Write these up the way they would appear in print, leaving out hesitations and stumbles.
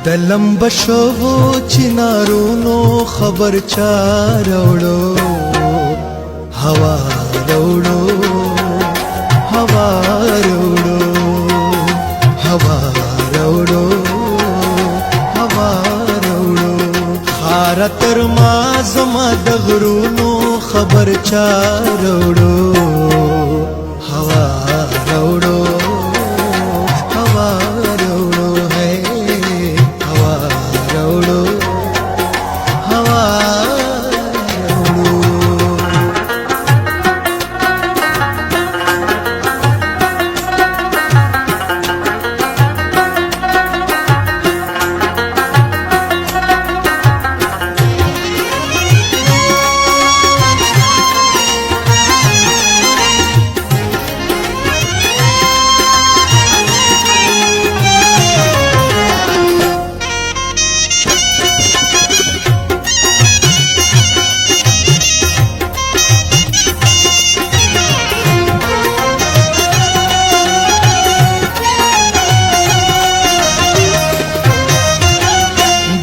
دلم بشو چنارونو خبر چا روڑو هوا روڑو هوا روڑو هوا روڑو هوا روڑو خار تر ما زما دغرونو خبر چا روڑو هوا روڑو هوا روڑو ہے هوا روڑو هوا روڑو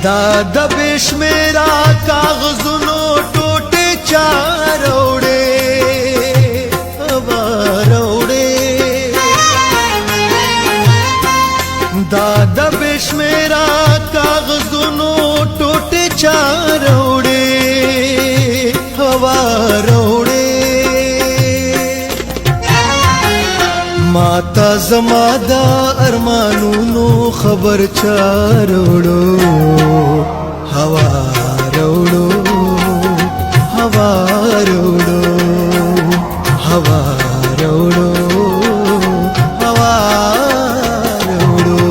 دا د بشمیرا کاغذونو ټوټه چاروړې هوا روړې دا د بشمیرا کاغذونو ټوټه چاروړې هوا روړې ماتا زما دا ارمانونو خبر چاروړو هوا روړو هوا روړو هوا روړو هوا روړو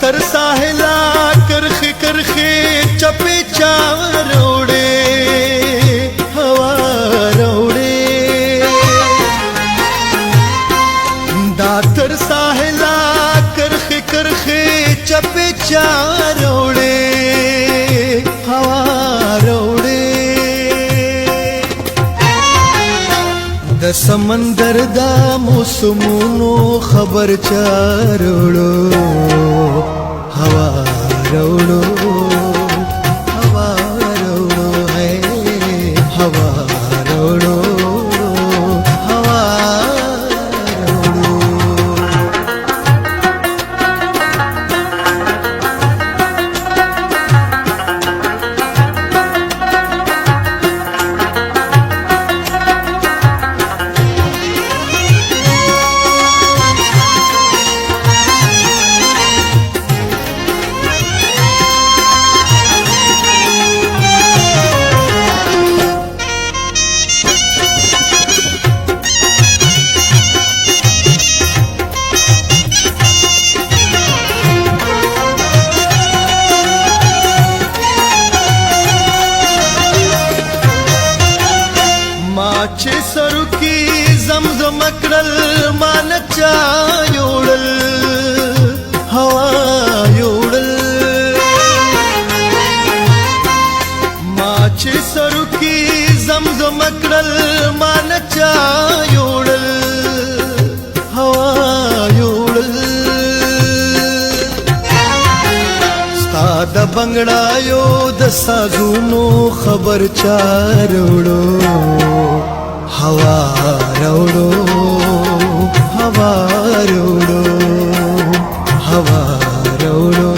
تر ساحلا کرخی کرخی چپی چاروڑے ہوا روڑے دا تر ساحلا کرخی کرخی چپی چاروڑے ہوا روڑے د سمندر دا موسمونو خبر چاروڑو هوا روڑو هوا روڑو ہے هوا روڑو هوا روڑو چې سرو کې زمزم کړل مان چا یوړل هوا یوړل ما چې سرو کې زمزم کړل مان چا یوړل هوا یوړل ستا د بنگړا یو د سازونو خبر چا روړو हवा रोड़ो हवा रोड़ो हवा रोड़ो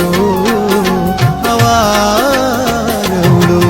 हवा रोड़ो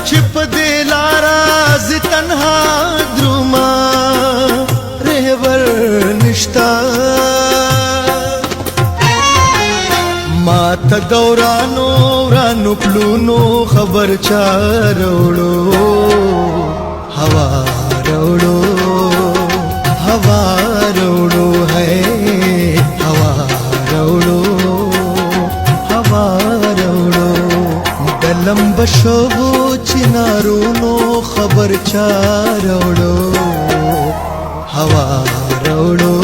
छिप दे लाराज तन्हा द्रुमा रहवर निष्ठा मात गौरानो रानो प्लूनो खबर चारोड़ो हवा रोड़ो हवा रोड़ो है हवा रोड़ो हवा रोड़ो गलम बशोबो चिनारो नो खबर चारोड़ो हवा रोड़ो